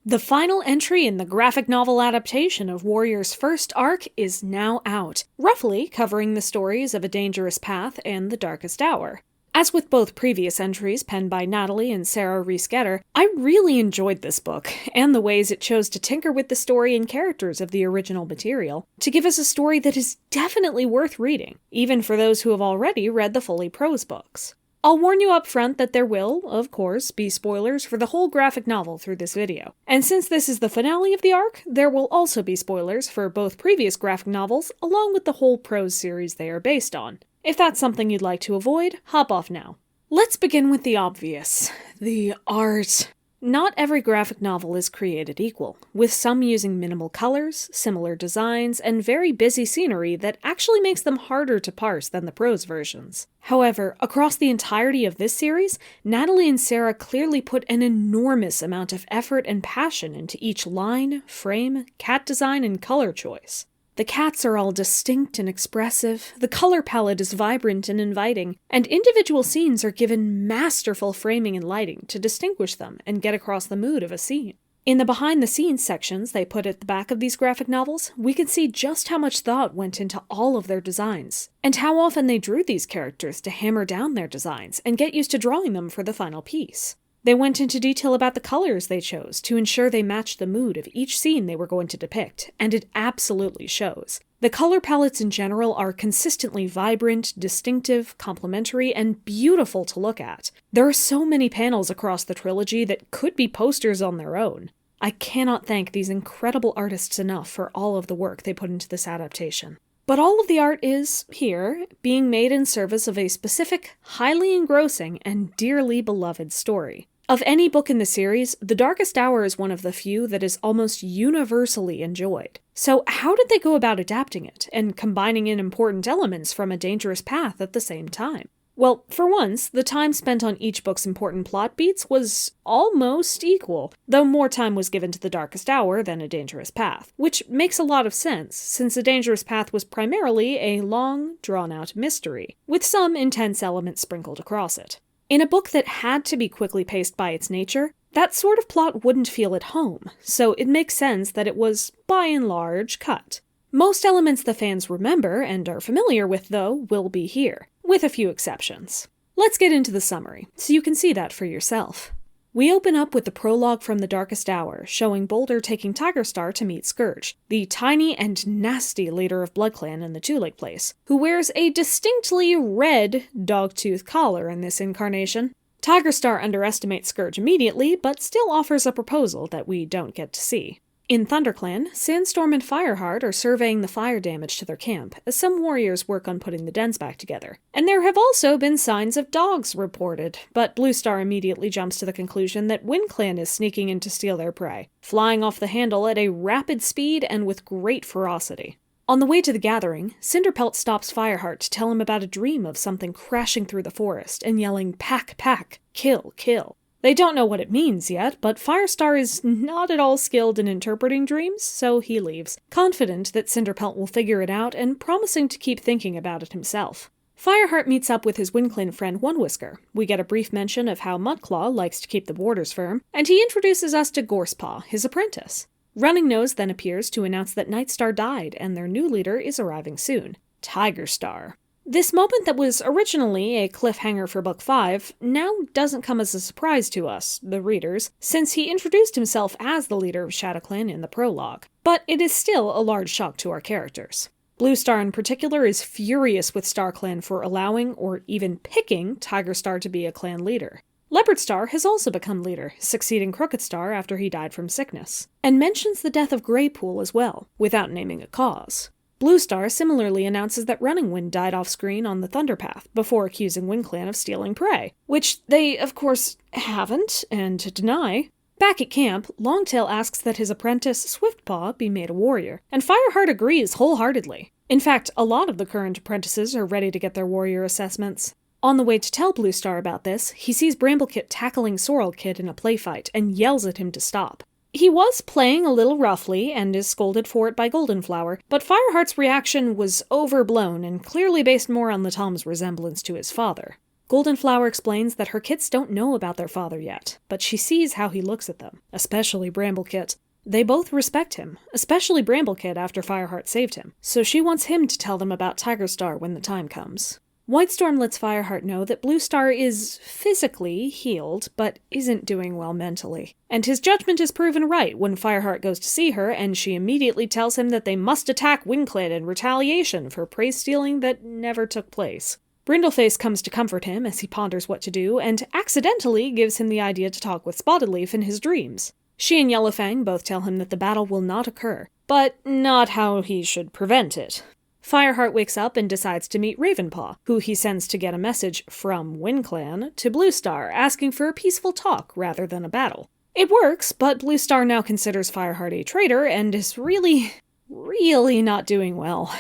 The final entry in the graphic novel adaptation of Warrior's first arc is now out, roughly covering the stories of A Dangerous Path and The Darkest Hour. As with both previous entries penned by Natalie and Sarah Rees-Getter, I really enjoyed this book, and the ways it chose to tinker with the story and characters of the original material, to give us a story that is definitely worth reading, even for those who have already read the fully prose books. I'll warn you up front that there will, of course, be spoilers for the whole graphic novel through this video. And since this is the finale of the arc, there will also be spoilers for both previous graphic novels, along with the whole prose series they are based on. If that's something you'd like to avoid, hop off now. Let's begin with the obvious. The art. Not every graphic novel is created equal, with some using minimal colors, similar designs, and very busy scenery that actually makes them harder to parse than the prose versions. However, across the entirety of this series, Natalie and Sarah clearly put an enormous amount of effort and passion into each line, frame, cat design, and color choice. The cats are all distinct and expressive, the color palette is vibrant and inviting, and individual scenes are given masterful framing and lighting to distinguish them and get across the mood of a scene. In the behind-the-scenes sections they put at the back of these graphic novels, we can see just how much thought went into all of their designs, and how often they drew these characters to hammer down their designs and get used to drawing them for the final piece. They went into detail about the colors they chose to ensure they matched the mood of each scene they were going to depict, and it absolutely shows. The color palettes in general are consistently vibrant, distinctive, complementary, and beautiful to look at. There are so many panels across the trilogy that could be posters on their own. I cannot thank these incredible artists enough for all of the work they put into this adaptation. But all of the art is, here, being made in service of a specific, highly engrossing, and dearly beloved story. Of any book in the series, The Darkest Hour is one of the few that is almost universally enjoyed. So how did they go about adapting it, and combining in important elements from A Dangerous Path at the same time? Well, for once, the time spent on each book's important plot beats was almost equal, though more time was given to The Darkest Hour than A Dangerous Path, which makes a lot of sense, since A Dangerous Path was primarily a long, drawn-out mystery, with some intense elements sprinkled across it. In a book that had to be quickly paced by its nature, that sort of plot wouldn't feel at home, so it makes sense that it was, by and large, cut. Most elements the fans remember and are familiar with, though, will be here, with a few exceptions. Let's get into the summary, so you can see that for yourself. We open up with the prologue from The Darkest Hour, showing Boulder taking Tigerstar to meet Scourge, the tiny and nasty leader of BloodClan in the Two Lake Place, who wears a distinctly red dogtooth collar in this incarnation. Tigerstar underestimates Scourge immediately, but still offers a proposal that we don't get to see. In ThunderClan, Sandstorm and Fireheart are surveying the fire damage to their camp, as some warriors work on putting the dens back together. And there have also been signs of dogs reported, but Bluestar immediately jumps to the conclusion that WindClan is sneaking in to steal their prey, flying off the handle at a rapid speed and with great ferocity. On the way to the gathering, Cinderpelt stops Fireheart to tell him about a dream of something crashing through the forest and yelling, "Pack, pack, kill, kill." They don't know what it means yet, but Firestar is not at all skilled in interpreting dreams, so he leaves, confident that Cinderpelt will figure it out and promising to keep thinking about it himself. Fireheart meets up with his WindClan friend One Whisker. We get a brief mention of how Mudclaw likes to keep the borders firm, and he introduces us to Gorsepaw, his apprentice. Running Nose then appears to announce that Nightstar died and their new leader is arriving soon, Tigerstar. This moment that was originally a cliffhanger for Book 5 now doesn't come as a surprise to us, the readers, since he introduced himself as the leader of ShadowClan in the prologue. But it is still a large shock to our characters. Bluestar in particular is furious with StarClan for allowing, or even picking, Tigerstar to be a clan leader. Leopardstar has also become leader, succeeding Crookedstar after he died from sickness, and mentions the death of Greypool as well, without naming a cause. Bluestar similarly announces that Running Wind died off-screen on the Thunderpath, before accusing WindClan of stealing prey, which they, of course, haven't, and deny. Back at camp, Longtail asks that his apprentice, Swiftpaw, be made a warrior, and Fireheart agrees wholeheartedly. In fact, a lot of the current apprentices are ready to get their warrior assessments. On the way to tell Bluestar about this, he sees Bramblekit tackling Sorrelkid in a play fight and yells at him to stop. He was playing a little roughly and is scolded for it by Goldenflower, but Fireheart's reaction was overblown and clearly based more on the Tom's resemblance to his father. Goldenflower explains that her kits don't know about their father yet, but she sees how he looks at them, especially Bramblekit. They both respect him, especially Bramblekit after Fireheart saved him, so she wants him to tell them about Tigerstar when the time comes. Whitestorm lets Fireheart know that Bluestar is physically healed, but isn't doing well mentally. And his judgment is proven right when Fireheart goes to see her, and she immediately tells him that they must attack WindClan in retaliation for praise-stealing that never took place. Brindleface comes to comfort him as he ponders what to do, and accidentally gives him the idea to talk with Spottedleaf in his dreams. She and Yellowfang both tell him that the battle will not occur, but not how he should prevent it. Fireheart wakes up and decides to meet Ravenpaw, who he sends to get a message from WindClan to Bluestar, asking for a peaceful talk rather than a battle. It works, but Bluestar now considers Fireheart a traitor and is really not doing well.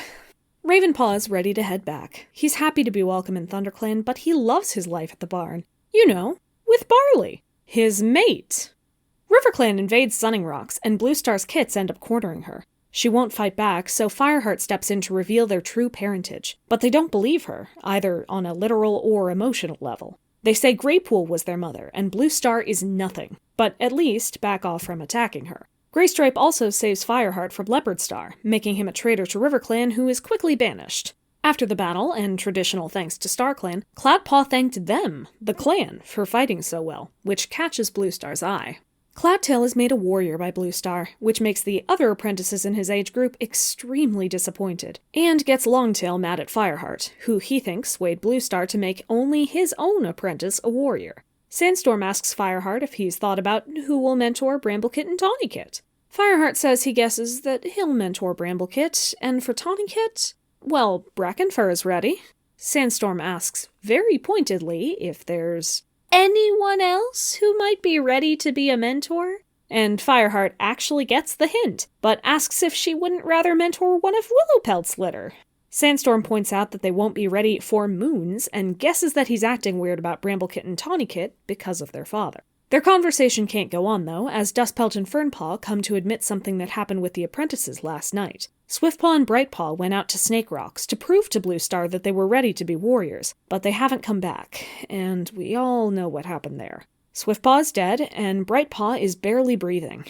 Ravenpaw is ready to head back. He's happy to be welcome in ThunderClan, but he loves his life at the barn. You know, with Barley, his mate. RiverClan invades Sunning Rocks, and Bluestar's kits end up cornering her. She won't fight back, so Fireheart steps in to reveal their true parentage. But they don't believe her, either on a literal or emotional level. They say Greypool was their mother, and Bluestar is nothing, but at least back off from attacking her. Greystripe also saves Fireheart from Leopardstar, making him a traitor to RiverClan who is quickly banished. After the battle, and traditional thanks to StarClan, Cloudpaw thanked them, the clan, for fighting so well, which catches Bluestar's eye. Cloudtail is made a warrior by Bluestar, which makes the other apprentices in his age group extremely disappointed, and gets Longtail mad at Fireheart, who he thinks swayed Bluestar to make only his own apprentice a warrior. Sandstorm asks Fireheart if he's thought about who will mentor Bramblekit and Tawnykit. Fireheart says he guesses that he'll mentor Bramblekit, and for Tawnykit, well, Brackenfur is ready. Sandstorm asks very pointedly if there's anyone else who might be ready to be a mentor? And Fireheart actually gets the hint, but asks if she wouldn't rather mentor one of Willowpelt's litter. Sandstorm points out that they won't be ready for moons, and guesses that he's acting weird about Bramblekit and Tawnykit because of their father. Their conversation can't go on, though, as Dustpelt and Fernpaw come to admit something that happened with the apprentices last night. Swiftpaw and Brightpaw went out to Snake Rocks to prove to Bluestar that they were ready to be warriors, but they haven't come back, and we all know what happened there. Swiftpaw is dead, and Brightpaw is barely breathing.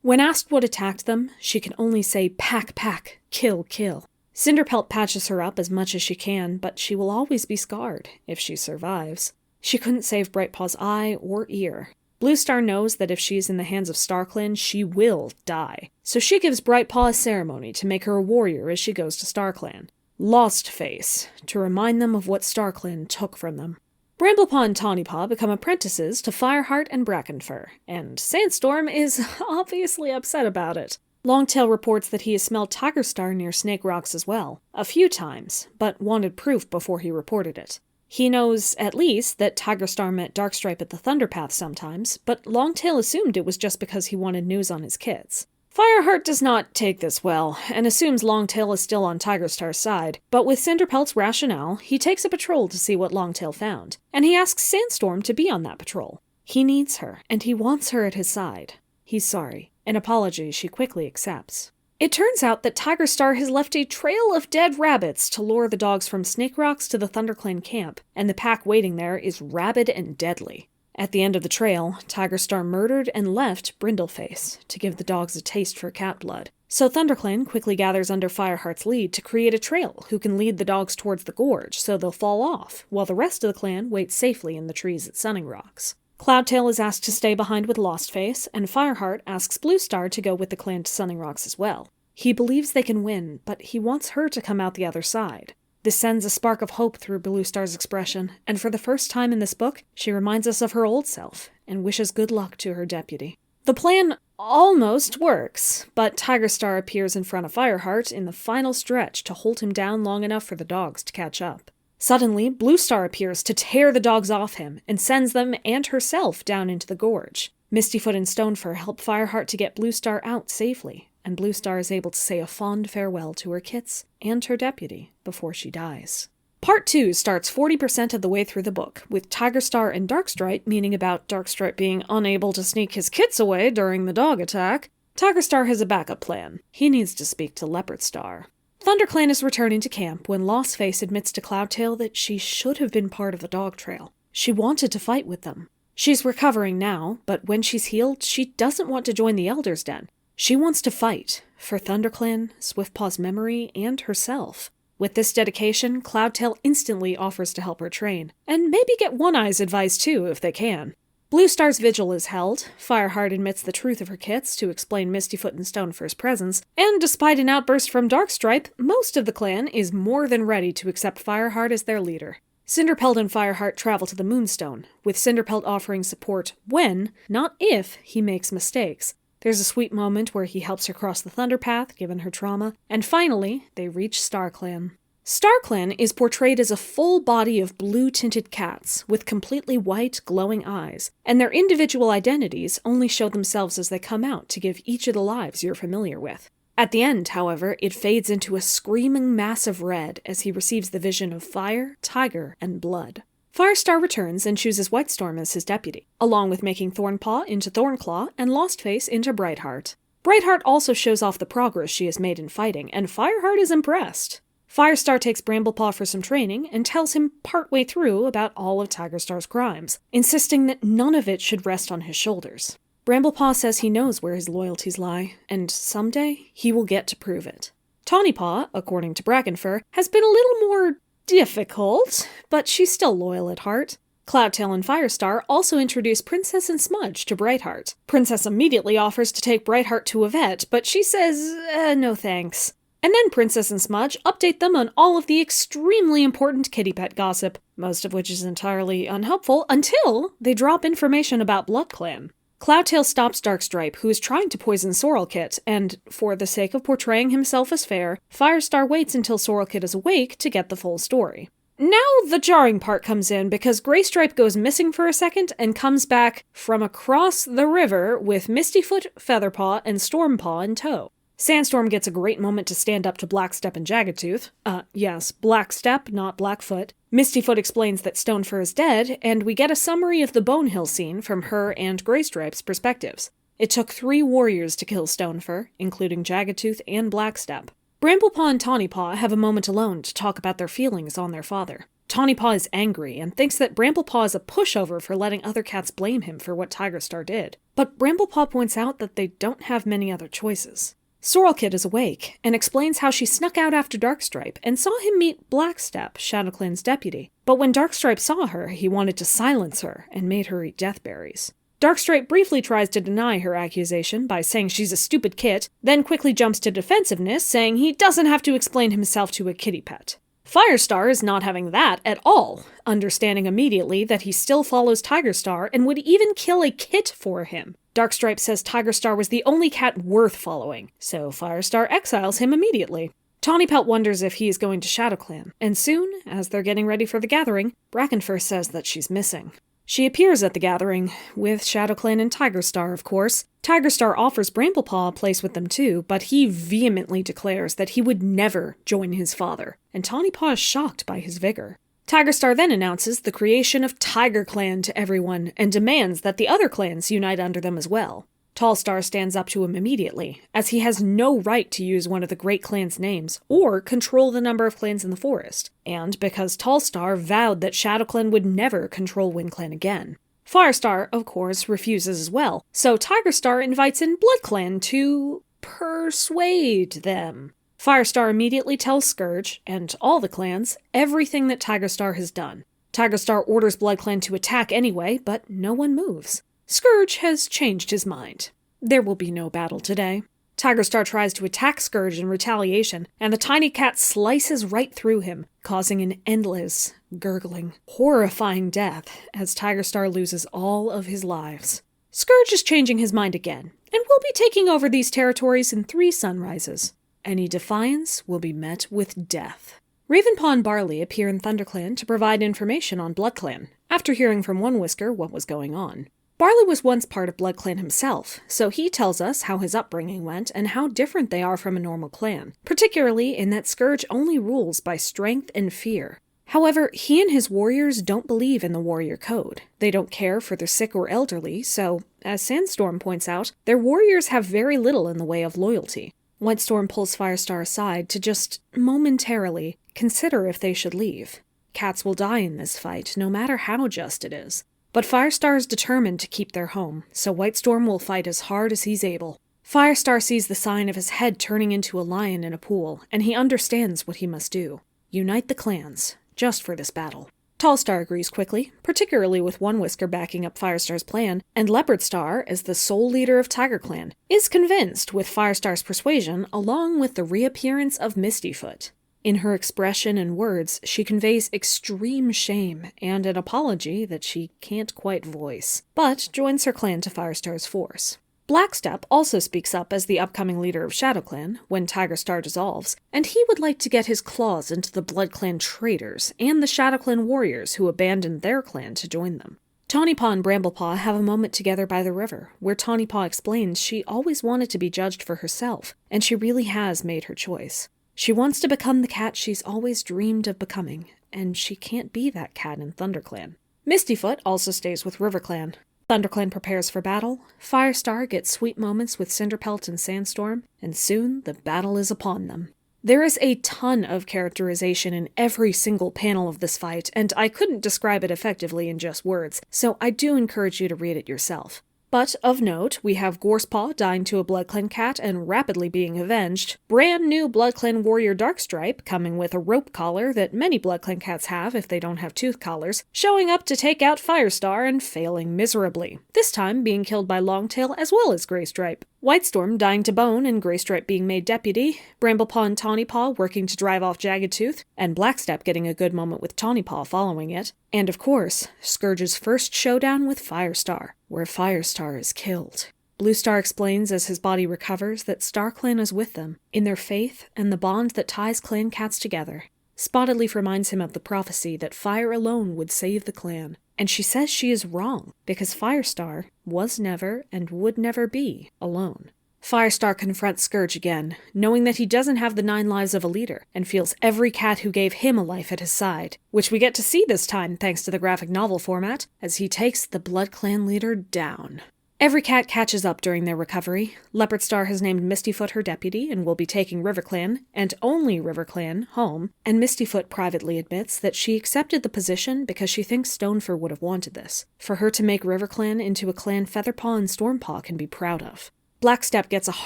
When asked what attacked them, she can only say pack, pack, kill, kill. Cinderpelt patches her up as much as she can, but she will always be scarred, if she survives. She couldn't save Brightpaw's eye or ear. Bluestar knows that if she's in the hands of StarClan, she will die. So she gives Brightpaw a ceremony to make her a warrior as she goes to StarClan. Lost Face, to remind them of what StarClan took from them. Bramblepaw and Tawnypaw become apprentices to Fireheart and Brackenfur, and Sandstorm is obviously upset about it. Longtail reports that he has smelled Tigerstar near Snake Rocks as well, a few times, but wanted proof before he reported it. He knows, at least, that Tigerstar met Darkstripe at the Thunderpath sometimes, but Longtail assumed it was just because he wanted news on his kits. Fireheart does not take this well, and assumes Longtail is still on Tigerstar's side, but with Cinderpelt's rationale, he takes a patrol to see what Longtail found, and he asks Sandstorm to be on that patrol. He needs her, and he wants her at his side. He's sorry. An apology she quickly accepts. It turns out that Tigerstar has left a trail of dead rabbits to lure the dogs from Snake Rocks to the ThunderClan camp, and the pack waiting there is rabid and deadly. At the end of the trail, Tigerstar murdered and left Brindleface to give the dogs a taste for cat blood. So ThunderClan quickly gathers under Fireheart's lead to create a trail who can lead the dogs towards the gorge so they'll fall off, while the rest of the clan waits safely in the trees at Sunning Rocks. Cloudtail is asked to stay behind with Lostface, and Fireheart asks Bluestar to go with the clan to Sunning Rocks as well. He believes they can win, but he wants her to come out the other side. This sends a spark of hope through Bluestar's expression, and for the first time in this book, she reminds us of her old self, and wishes good luck to her deputy. The plan almost works, but Tigerstar appears in front of Fireheart in the final stretch to hold him down long enough for the dogs to catch up. Suddenly, Bluestar appears to tear the dogs off him, and sends them and herself down into the gorge. Mistyfoot and Stonefur help Fireheart to get Bluestar out safely, and Bluestar is able to say a fond farewell to her kits and her deputy before she dies. Part 2 starts 40% of the way through the book, with Tigerstar and Darkstripe meaning about Darkstripe being unable to sneak his kits away during the dog attack. Tigerstar has a backup plan. He needs to speak to Leopardstar. ThunderClan is returning to camp when Lostface admits to Cloudtail that she should have been part of the dog trail. She wanted to fight with them. She's recovering now, but when she's healed, she doesn't want to join the Elder's Den. She wants to fight, for ThunderClan, Swiftpaw's memory, and herself. With this dedication, Cloudtail instantly offers to help her train, and maybe get One Eye's advice too, if they can. Blue Star's vigil is held, Fireheart admits the truth of her kits to explain Mistyfoot and Stonefur's presence, and despite an outburst from Darkstripe, most of the clan is more than ready to accept Fireheart as their leader. Cinderpelt and Fireheart travel to the Moonstone, with Cinderpelt offering support when, not if, he makes mistakes. There's a sweet moment where he helps her cross the Thunder Path, given her trauma, and finally, they reach StarClan. StarClan is portrayed as a full body of blue-tinted cats with completely white, glowing eyes, and their individual identities only show themselves as they come out to give each of the lives you're familiar with. At the end, however, it fades into a screaming mass of red as he receives the vision of fire, tiger, and blood. Firestar returns and chooses Whitestorm as his deputy, along with making Thornpaw into Thornclaw and Lostface into Brightheart. Brightheart also shows off the progress she has made in fighting, and Fireheart is impressed. Firestar takes Bramblepaw for some training and tells him partway through about all of Tigerstar's crimes, insisting that none of it should rest on his shoulders. Bramblepaw says he knows where his loyalties lie, and someday he will get to prove it. Tawnypaw, according to Brackenfur, has been a little more difficult, but she's still loyal at heart. Cloudtail and Firestar also introduce Princess and Smudge to Brightheart. Princess immediately offers to take Brightheart to a vet, but she says, no thanks. And then Princess and Smudge update them on all of the extremely important kitty pet gossip, most of which is entirely unhelpful until they drop information about BloodClan. Cloudtail stops Darkstripe, who is trying to poison Sorrelkit, and, for the sake of portraying himself as fair, Firestar waits until Sorrelkit is awake to get the full story. Now the jarring part comes in because Graystripe goes missing for a second and comes back from across the river with Mistyfoot, Featherpaw, and Stormpaw in tow. Sandstorm gets a great moment to stand up to Blackstep and Jaggedtooth. Yes, Blackstep, not Blackfoot. Mistyfoot explains that Stonefur is dead, and we get a summary of the Bonehill scene from her and Graystripe's perspectives. It took 3 warriors to kill Stonefur, including Jaggedtooth and Blackstep. Bramblepaw and Tawnypaw have a moment alone to talk about their feelings on their father. Tawnypaw is angry and thinks that Bramblepaw is a pushover for letting other cats blame him for what Tigerstar did. But Bramblepaw points out that they don't have many other choices. Sorrelkit is awake, and explains how she snuck out after Darkstripe and saw him meet Blackstep, ShadowClan's deputy. But when Darkstripe saw her, he wanted to silence her and made her eat deathberries. Darkstripe briefly tries to deny her accusation by saying she's a stupid kit, then quickly jumps to defensiveness, saying he doesn't have to explain himself to a kitty pet. Firestar is not having that at all, understanding immediately that he still follows Tigerstar and would even kill a kit for him. Darkstripe says Tigerstar was the only cat worth following, so Firestar exiles him immediately. Tawnypelt wonders if he is going to ShadowClan, and soon, as they're getting ready for the gathering, Brackenfur says that she's missing. She appears at the gathering, with ShadowClan and Tigerstar, of course. Tigerstar offers Bramblepaw a place with them too, but he vehemently declares that he would never join his father, and Tawnypaw is shocked by his vigor. Tigerstar then announces the creation of TigerClan to everyone, and demands that the other clans unite under them as well. Tallstar stands up to him immediately, as he has no right to use one of the great clans' names, or control the number of clans in the forest, and because Tallstar vowed that ShadowClan would never control WindClan again. Firestar, of course, refuses as well, so Tigerstar invites in BloodClan to persuade them. Firestar immediately tells Scourge, and all the clans, everything that Tigerstar has done. Tigerstar orders BloodClan to attack anyway, but no one moves. Scourge has changed his mind. There will be no battle today. Tigerstar tries to attack Scourge in retaliation, and the tiny cat slices right through him, causing an endless, gurgling, horrifying death as Tigerstar loses all of his lives. Scourge is changing his mind again, and will be taking over these territories in 3 sunrises. Any defiance will be met with death. Ravenpaw and Barley appear in ThunderClan to provide information on BloodClan, after hearing from One Whisker what was going on. Barley was once part of BloodClan himself, so he tells us how his upbringing went and how different they are from a normal clan, particularly in that Scourge only rules by strength and fear. However, he and his warriors don't believe in the warrior code. They don't care for the sick or elderly, so, as Sandstorm points out, their warriors have very little in the way of loyalty. Whitestorm pulls Firestar aside to just momentarily consider if they should leave. Cats will die in this fight, no matter how just it is. But Firestar is determined to keep their home, so Whitestorm will fight as hard as he's able. Firestar sees the sign of his head turning into a lion in a pool, and he understands what he must do. Unite the clans, just for this battle. Tallstar agrees quickly, particularly with One Whisker backing up Firestar's plan, and Leopardstar, as the sole leader of Tiger Clan, is convinced with Firestar's persuasion along with the reappearance of Mistyfoot. In her expression and words, she conveys extreme shame and an apology that she can't quite voice, but joins her clan to Firestar's force. Blackstep also speaks up as the upcoming leader of ShadowClan when Tigerstar dissolves, and he would like to get his claws into the BloodClan traitors and the ShadowClan warriors who abandoned their clan to join them. Tawnypaw and Bramblepaw have a moment together by the river, where Tawnypaw explains she always wanted to be judged for herself, and she really has made her choice. She wants to become the cat she's always dreamed of becoming, and she can't be that cat in ThunderClan. Mistyfoot also stays with RiverClan. ThunderClan prepares for battle, Firestar gets sweet moments with Cinderpelt and Sandstorm, and soon the battle is upon them. There is a ton of characterization in every single panel of this fight, and I couldn't describe it effectively in just words, so I do encourage you to read it yourself. But, of note, we have Gorsepaw dying to a BloodClan cat and rapidly being avenged, brand new BloodClan warrior Darkstripe coming with a rope collar that many BloodClan cats have if they don't have tooth collars, showing up to take out Firestar and failing miserably, this time being killed by Longtail as well as Greystripe. Whitestorm dying to Bone and Greystripe being made deputy, Bramblepaw and Tawnypaw working to drive off Jaggedtooth, and Blackstep getting a good moment with Tawnypaw following it, and of course, Scourge's first showdown with Firestar, where Firestar is killed. Bluestar explains as his body recovers that StarClan is with them, in their faith and the bond that ties clan cats together. Spotted reminds him of the prophecy that fire alone would save the clan, and she says she is wrong, because Firestar was never and would never be alone. Firestar confronts Scourge again, knowing that he doesn't have the 9 lives of a leader, and feels every cat who gave him a life at his side, which we get to see this time thanks to the graphic novel format, as he takes the BloodClan leader down. Every cat catches up during their recovery. Leopardstar has named Mistyfoot her deputy and will be taking RiverClan, and only RiverClan, home, and Mistyfoot privately admits that she accepted the position because she thinks Stonefur would have wanted this, for her to make RiverClan into a clan Featherpaw and Stormpaw can be proud of. Blackstep gets a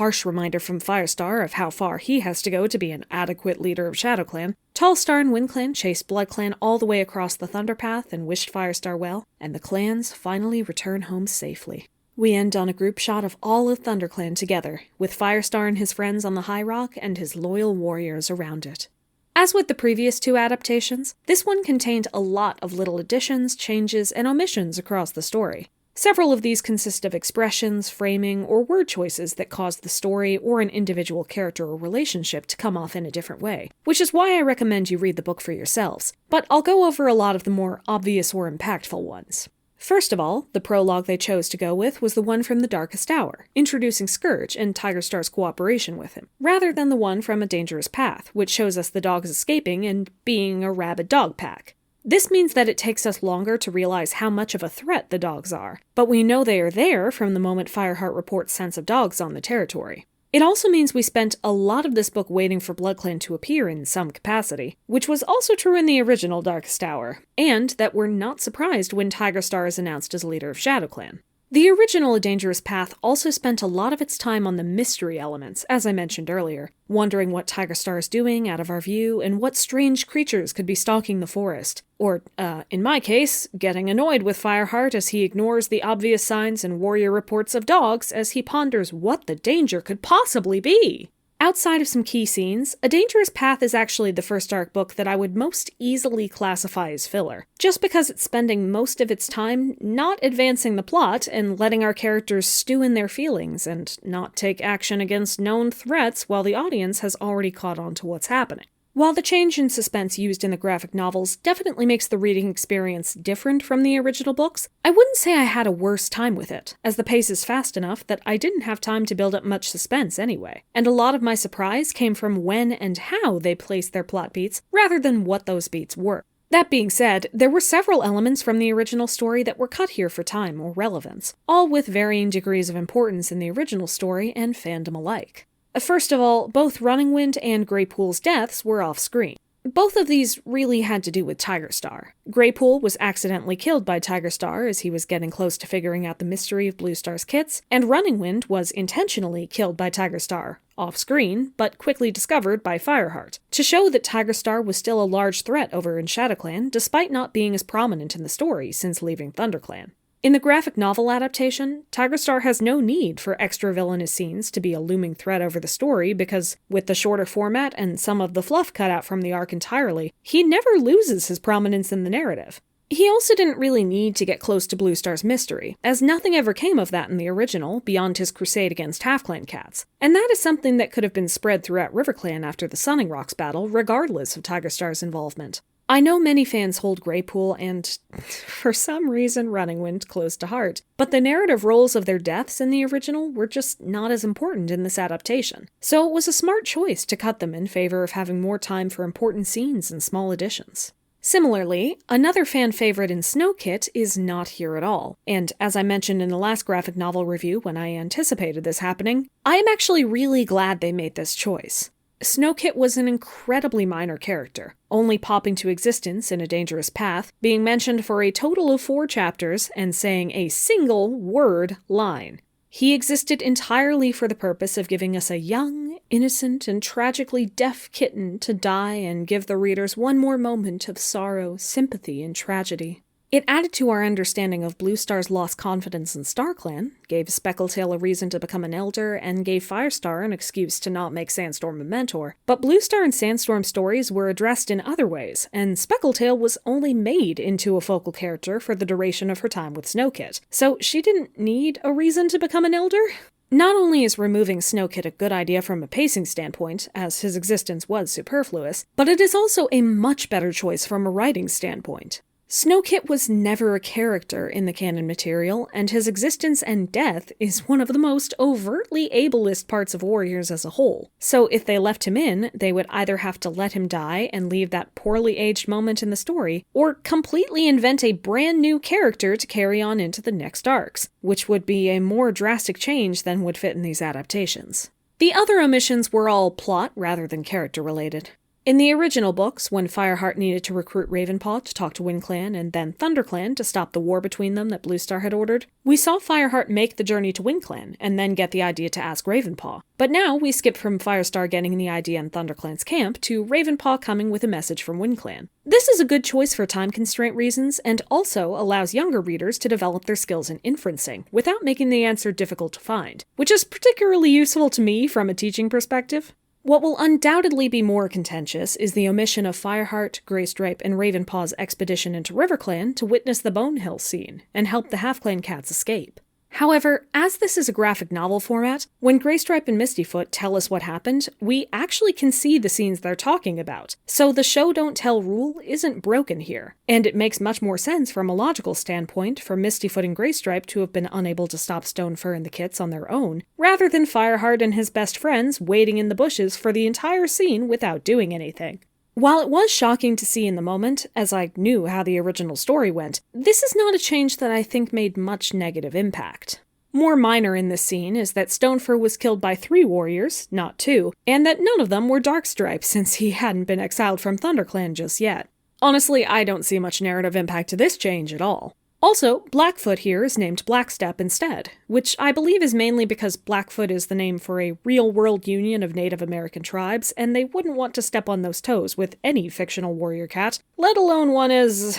harsh reminder from Firestar of how far he has to go to be an adequate leader of ShadowClan. Tallstar and WindClan chased BloodClan all the way across the Thunderpath and wished Firestar well, and the clans finally return home safely. We end on a group shot of all of ThunderClan together, with Firestar and his friends on the high rock and his loyal warriors around it. As with the previous 2 adaptations, this one contained a lot of little additions, changes, and omissions across the story. Several of these consist of expressions, framing, or word choices that cause the story or an individual character or relationship to come off in a different way, which is why I recommend you read the book for yourselves, but I'll go over a lot of the more obvious or impactful ones. First of all, the prologue they chose to go with was the one from The Darkest Hour, introducing Scourge and Tigerstar's cooperation with him, rather than the one from A Dangerous Path, which shows us the dogs escaping and being a rabid dog pack. This means that it takes us longer to realize how much of a threat the dogs are, but we know they are there from the moment Fireheart reports sense of dogs on the territory. It also means we spent a lot of this book waiting for BloodClan to appear in some capacity, which was also true in the original Darkest Hour, and that we're not surprised when Tigerstar is announced as leader of ShadowClan. The original A Dangerous Path also spent a lot of its time on the mystery elements, as I mentioned earlier, wondering what Tigerstar is doing out of our view and what strange creatures could be stalking the forest. Or, in my case, getting annoyed with Fireheart as he ignores the obvious signs and warrior reports of dogs as he ponders what the danger could possibly be. Outside of some key scenes, A Dangerous Path is actually the first arc book that I would most easily classify as filler, just because it's spending most of its time not advancing the plot and letting our characters stew in their feelings and not take action against known threats while the audience has already caught on to what's happening. While the change in suspense used in the graphic novels definitely makes the reading experience different from the original books, I wouldn't say I had a worse time with it, as the pace is fast enough that I didn't have time to build up much suspense anyway, and a lot of my surprise came from when and how they placed their plot beats rather than what those beats were. That being said, there were several elements from the original story that were cut here for time or relevance, all with varying degrees of importance in the original story and fandom alike. First of all, both Running Wind and Greypool's deaths were off-screen. Both of these really had to do with Tigerstar. Greypool was accidentally killed by Tigerstar as he was getting close to figuring out the mystery of Bluestar's kits, and Running Wind was intentionally killed by Tigerstar, off-screen, but quickly discovered by Fireheart, to show that Tigerstar was still a large threat over in ShadowClan, despite not being as prominent in the story since leaving ThunderClan. In the graphic novel adaptation, Tigerstar has no need for extra villainous scenes to be a looming threat over the story because, with the shorter format and some of the fluff cut out from the arc entirely, he never loses his prominence in the narrative. He also didn't really need to get close to Bluestar's mystery, as nothing ever came of that in the original beyond his crusade against half-clan cats, and that is something that could have been spread throughout RiverClan after the Sunning Rocks battle, regardless of Tigerstar's involvement. I know many fans hold Greypool and, for some reason, Running Wind close to heart, but the narrative roles of their deaths in the original were just not as important in this adaptation, so it was a smart choice to cut them in favor of having more time for important scenes and small additions. Similarly, another fan favorite in Snowkit is not here at all, and as I mentioned in the last graphic novel review when I anticipated this happening, I am actually really glad they made this choice. Snowkit was an incredibly minor character, only popping to existence in A Dangerous Path, being mentioned for a total of 4 chapters, and saying a single word line. He existed entirely for the purpose of giving us a young, innocent, and tragically deaf kitten to die and give the readers one more moment of sorrow, sympathy, and tragedy. It added to our understanding of Bluestar's lost confidence in StarClan, gave Speckletail a reason to become an elder, and gave Firestar an excuse to not make Sandstorm a mentor. But Bluestar and Sandstorm stories were addressed in other ways, and Speckletail was only made into a focal character for the duration of her time with Snowkit, so she didn't need a reason to become an elder. Not only is removing Snowkit a good idea from a pacing standpoint, as his existence was superfluous, but it is also a much better choice from a writing standpoint. Snowkit was never a character in the canon material, and his existence and death is one of the most overtly ableist parts of Warriors as a whole. So if they left him in, they would either have to let him die and leave that poorly aged moment in the story, or completely invent a brand new character to carry on into the next arcs, which would be a more drastic change than would fit in these adaptations. The other omissions were all plot rather than character related. In the original books, when Fireheart needed to recruit Ravenpaw to talk to WindClan and then ThunderClan to stop the war between them that Bluestar had ordered, we saw Fireheart make the journey to WindClan and then get the idea to ask Ravenpaw. But now we skip from Firestar getting the idea in ThunderClan's camp to Ravenpaw coming with a message from WindClan. This is a good choice for time constraint reasons and also allows younger readers to develop their skills in inferencing without making the answer difficult to find, which is particularly useful to me from a teaching perspective. What will undoubtedly be more contentious is the omission of Fireheart, Greystripe, and Ravenpaw's expedition into RiverClan to witness the Bonehill scene and help the half-clan cats escape. However, as this is a graphic novel format, when Greystripe and Mistyfoot tell us what happened, we actually can see the scenes they're talking about, so the show don't tell rule isn't broken here, and it makes much more sense from a logical standpoint for Mistyfoot and Greystripe to have been unable to stop Stonefur and the Kits on their own, rather than Fireheart and his best friends waiting in the bushes for the entire scene without doing anything. While it was shocking to see in the moment, as I knew how the original story went, this is not a change that I think made much negative impact. More minor in this scene is that Stonefur was killed by 3 warriors, not 2, and that none of them were Darkstripe since he hadn't been exiled from ThunderClan just yet. Honestly, I don't see much narrative impact to this change at all. Also, Blackfoot here is named Blackstep instead, which I believe is mainly because Blackfoot is the name for a real-world union of Native American tribes, and they wouldn't want to step on those toes with any fictional warrior cat, let alone one as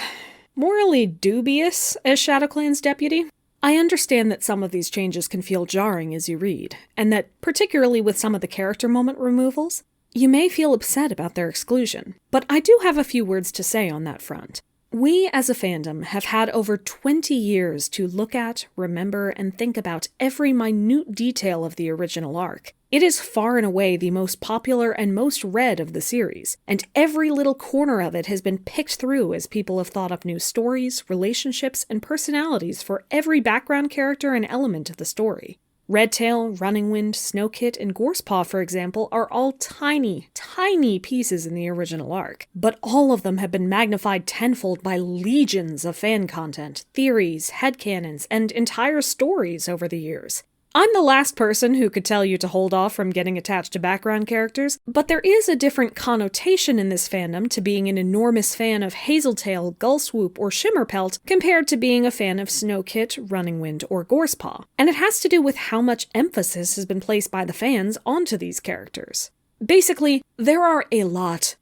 morally dubious as ShadowClan's deputy. I understand that some of these changes can feel jarring as you read, and that, particularly with some of the character moment removals, you may feel upset about their exclusion, but I do have a few words to say on that front. We, as a fandom, have had over 20 years to look at, remember, and think about every minute detail of the original arc. It is far and away the most popular and most read of the series, and every little corner of it has been picked through as people have thought up new stories, relationships, and personalities for every background character and element of the story. Redtail, Running Wind, Snowkit, and Gorsepaw, for example, are all tiny, tiny pieces in the original arc, but all of them have been magnified tenfold by legions of fan content, theories, headcanons, and entire stories over the years. I'm the last person who could tell you to hold off from getting attached to background characters, but there is a different connotation in this fandom to being an enormous fan of Hazeltail, Gullswoop, or Shimmerpelt compared to being a fan of Snowkit, Runningwind, or Gorsepaw. And it has to do with how much emphasis has been placed by the fans onto these characters. Basically, there are a lot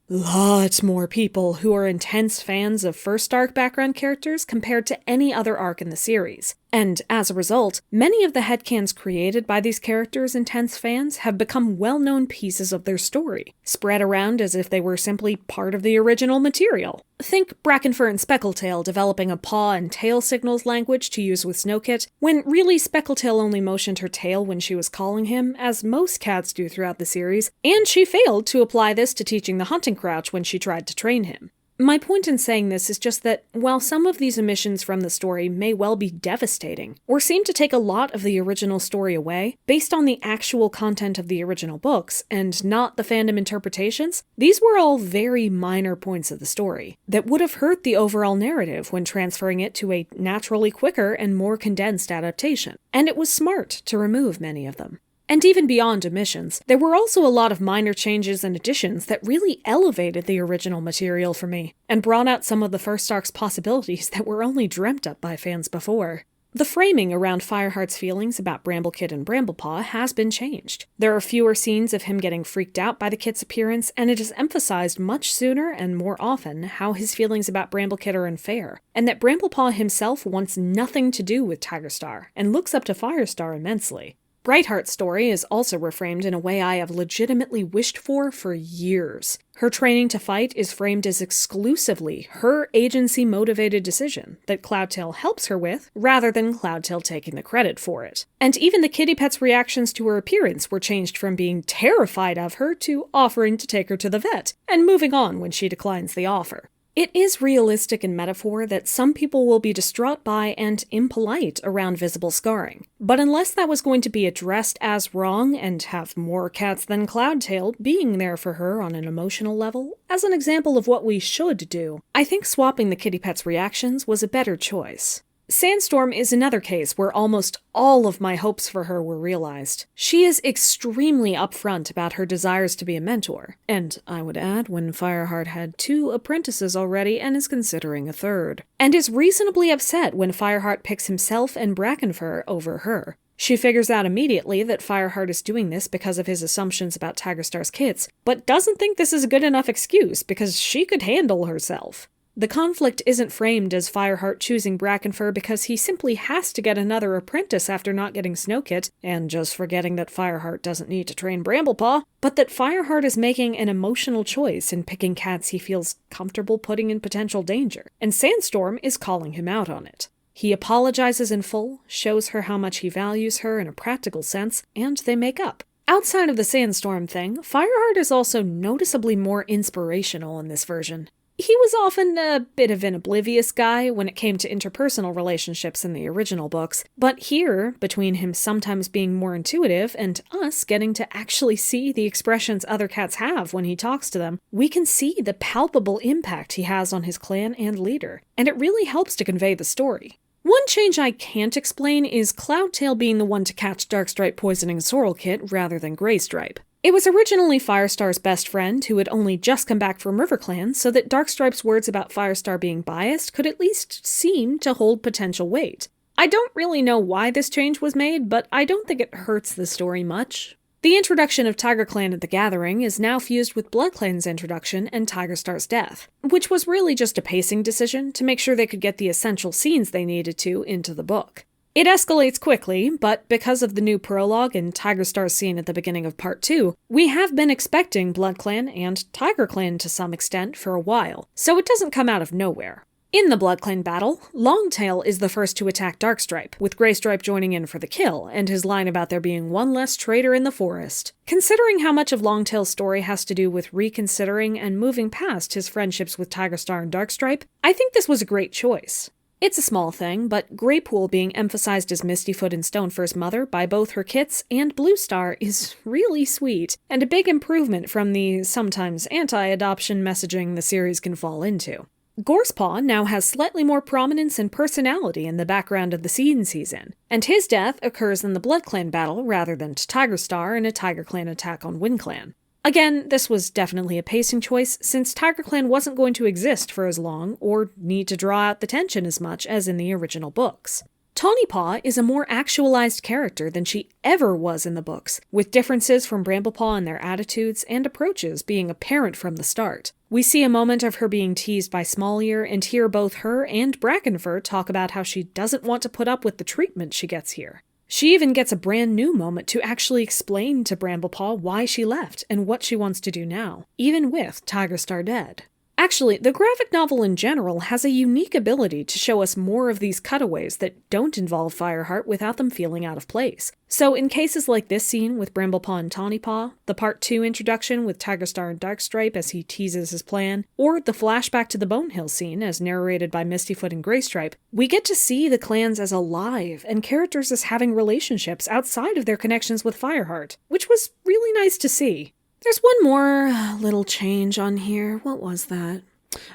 more people who are intense fans of first arc background characters compared to any other arc in the series. And as a result, many of the headcanons created by these characters' intense fans have become well-known pieces of their story, spread around as if they were simply part of the original material. Think Brackenfur and Speckletail developing a paw and tail signals language to use with Snowkit, when really Speckletail only motioned her tail when she was calling him, as most cats do throughout the series, and she failed to apply this to teaching the hunting crouch when she tried to train him. My point in saying this is just that, while some of these omissions from the story may well be devastating, or seem to take a lot of the original story away, based on the actual content of the original books, and not the fandom interpretations, these were all very minor points of the story, that would have hurt the overall narrative when transferring it to a naturally quicker and more condensed adaptation, and it was smart to remove many of them. And even beyond omissions, there were also a lot of minor changes and additions that really elevated the original material for me, and brought out some of the first arc's possibilities that were only dreamt up by fans before. The framing around Fireheart's feelings about Bramblekit and Bramblepaw has been changed. There are fewer scenes of him getting freaked out by the kit's appearance, and it is emphasized much sooner and more often how his feelings about Bramblekit are unfair, and that Bramblepaw himself wants nothing to do with Tigerstar, and looks up to Firestar immensely. Brightheart's story is also reframed in a way I have legitimately wished for years. Her training to fight is framed as exclusively her agency-motivated decision that Cloudtail helps her with, rather than Cloudtail taking the credit for it. And even the kitty pet's reactions to her appearance were changed from being terrified of her to offering to take her to the vet, and moving on when she declines the offer. It is realistic in metaphor that some people will be distraught by and impolite around visible scarring. But unless that was going to be addressed as wrong and have more cats than Cloudtail being there for her on an emotional level, as an example of what we should do, I think swapping the kitty pet's reactions was a better choice. Sandstorm is another case where almost all of my hopes for her were realized. She is extremely upfront about her desires to be a mentor, and I would add when Fireheart had 2 apprentices already and is considering a 3rd, and is reasonably upset when Fireheart picks himself and Brackenfur over her. She figures out immediately that Fireheart is doing this because of his assumptions about Tigerstar's kits, but doesn't think this is a good enough excuse because she could handle herself. The conflict isn't framed as Fireheart choosing Brackenfur because he simply has to get another apprentice after not getting Snowkit, and just forgetting that Fireheart doesn't need to train Bramblepaw, but that Fireheart is making an emotional choice in picking cats he feels comfortable putting in potential danger, and Sandstorm is calling him out on it. He apologizes in full, shows her how much he values her in a practical sense, and they make up. Outside of the Sandstorm thing, Fireheart is also noticeably more inspirational in this version. He was often a bit of an oblivious guy when it came to interpersonal relationships in the original books, but here, between him sometimes being more intuitive and us getting to actually see the expressions other cats have when he talks to them, we can see the palpable impact he has on his clan and leader, and it really helps to convey the story. One change I can't explain is Cloudtail being the one to catch Darkstripe poisoning Sorrelkit rather than Greystripe. It was originally Firestar's best friend who had only just come back from RiverClan, so that Darkstripe's words about Firestar being biased could at least seem to hold potential weight. I don't really know why this change was made, but I don't think it hurts the story much. The introduction of TigerClan at the Gathering is now fused with BloodClan's introduction and Tigerstar's death, which was really just a pacing decision to make sure they could get the essential scenes they needed to into the book. It escalates quickly, but because of the new prologue and Tigerstar's scene at the beginning of Part 2, we have been expecting BloodClan and TigerClan to some extent for a while, so it doesn't come out of nowhere. In the BloodClan battle, Longtail is the first to attack Darkstripe, with Greystripe joining in for the kill, and his line about there being one less traitor in the forest. Considering how much of Longtail's story has to do with reconsidering and moving past his friendships with Tigerstar and Darkstripe, I think this was a great choice. It's a small thing, but Greypool being emphasized as Mistyfoot and Stonefur's mother by both her kits and Bluestar is really sweet, and a big improvement from the sometimes anti-adoption messaging the series can fall into. Gorsepaw now has slightly more prominence and personality in the background of the scenes he's in, and his death occurs in the Blood Clan battle rather than to Tiger Star in a Tiger Clan attack on Wind Clan. Again, this was definitely a pacing choice, since Tiger Clan wasn't going to exist for as long or need to draw out the tension as much as in the original books. Tawny Paw is a more actualized character than she ever was in the books, with differences from Bramblepaw in their attitudes and approaches being apparent from the start. We see a moment of her being teased by Smallear and hear both her and Brackenfur talk about how she doesn't want to put up with the treatment she gets here. She even gets a brand new moment to actually explain to Bramblepaw why she left and what she wants to do now, even with Tiger Star dead. Actually, the graphic novel in general has a unique ability to show us more of these cutaways that don't involve Fireheart without them feeling out of place. So in cases like this scene with Bramblepaw and Tawnypaw, the Part 2 introduction with Tiger Star and Darkstripe as he teases his plan, or the flashback to the Bonehill scene as narrated by Mistyfoot and Graystripe, we get to see the clans as alive and characters as having relationships outside of their connections with Fireheart, which was really nice to see. There's one more little change on here. What was that?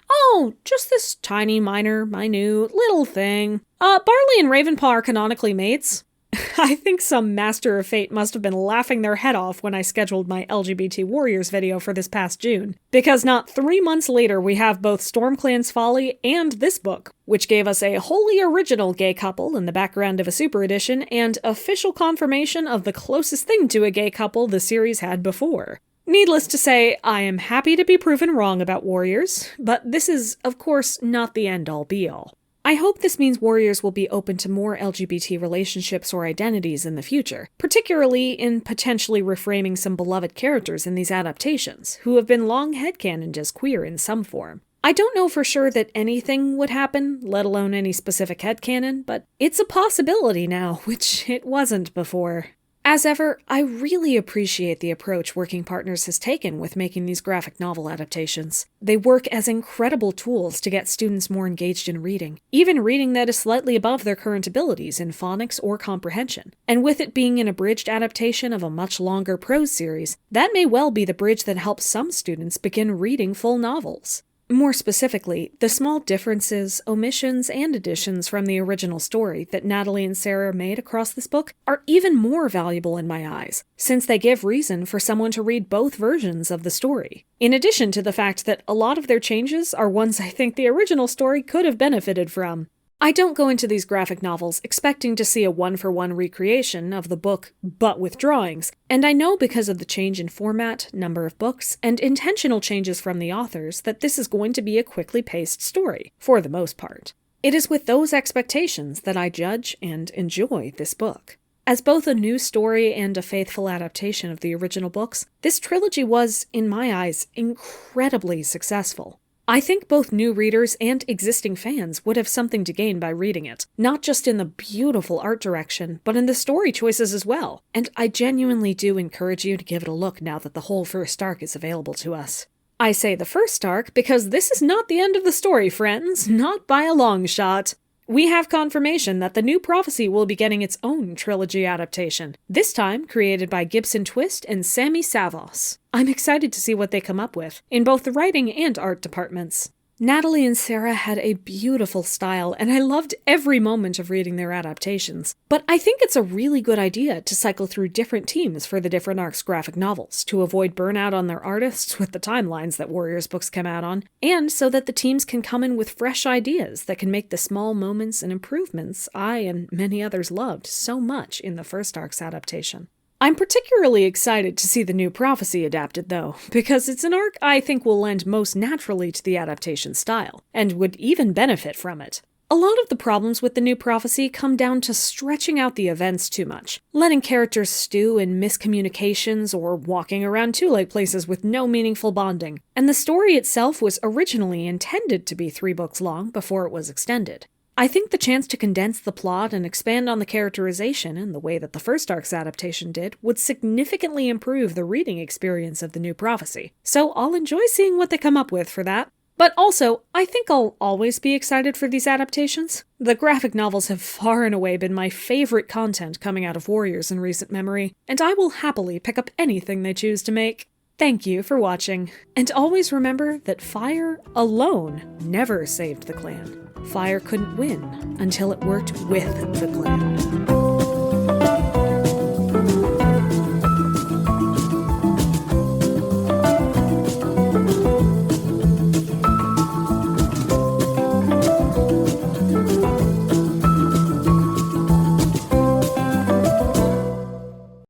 Oh, just this tiny, minute little thing. Barley and Ravenpaw are canonically mates. I think some Master of Fate must have been laughing their head off when I scheduled my LGBT Warriors video for this past June, because not 3 months later we have both StormClan's Folly and this book, which gave us a wholly original gay couple in the background of a Super Edition and official confirmation of the closest thing to a gay couple the series had before. Needless to say, I am happy to be proven wrong about Warriors, but this is, of course, not the end-all be-all. I hope this means Warriors will be open to more LGBT relationships or identities in the future, particularly in potentially reframing some beloved characters in these adaptations, who have been long headcanoned as queer in some form. I don't know for sure that anything would happen, let alone any specific headcanon, but it's a possibility now, which it wasn't before. As ever, I really appreciate the approach Working Partners has taken with making these graphic novel adaptations. They work as incredible tools to get students more engaged in reading, even reading that is slightly above their current abilities in phonics or comprehension. And with it being an abridged adaptation of a much longer prose series, that may well be the bridge that helps some students begin reading full novels. More specifically, the small differences, omissions, and additions from the original story that Natalie and Sarah made across this book are even more valuable in my eyes, since they give reason for someone to read both versions of the story. In addition to the fact that a lot of their changes are ones I think the original story could have benefited from. I don't go into these graphic novels expecting to see a one-for-one recreation of the book, but with drawings, and I know because of the change in format, number of books, and intentional changes from the authors that this is going to be a quickly paced story, for the most part. It is with those expectations that I judge and enjoy this book. As both a new story and a faithful adaptation of the original books, this trilogy was, in my eyes, incredibly successful. I think both new readers and existing fans would have something to gain by reading it, not just in the beautiful art direction, but in the story choices as well, and I genuinely do encourage you to give it a look now that the whole first arc is available to us. I say the first arc because this is not the end of the story, friends, not by a long shot. We have confirmation that the New Prophecy will be getting its own trilogy adaptation, this time created by Gibson Twist and Sammy Savos. I'm excited to see what they come up with, in both the writing and art departments. Natalie and Sarah had a beautiful style, and I loved every moment of reading their adaptations. But I think it's a really good idea to cycle through different teams for the different arcs' graphic novels, to avoid burnout on their artists with the timelines that Warriors books come out on, and so that the teams can come in with fresh ideas that can make the small moments and improvements I and many others loved so much in the first arc's adaptation. I'm particularly excited to see the New Prophecy adapted, though, because it's an arc I think will lend most naturally to the adaptation style, and would even benefit from it. A lot of the problems with the New Prophecy come down to stretching out the events too much, letting characters stew in miscommunications or walking around too late places with no meaningful bonding, and the story itself was originally intended to be 3 books long before it was extended. I think the chance to condense the plot and expand on the characterization in the way that the first arc's adaptation did would significantly improve the reading experience of the New Prophecy, so I'll enjoy seeing what they come up with for that. But also, I think I'll always be excited for these adaptations. The graphic novels have far and away been my favorite content coming out of Warriors in recent memory, and I will happily pick up anything they choose to make. Thank you for watching, and always remember that fire alone never saved the clan. Fire couldn't win until it worked with the clan.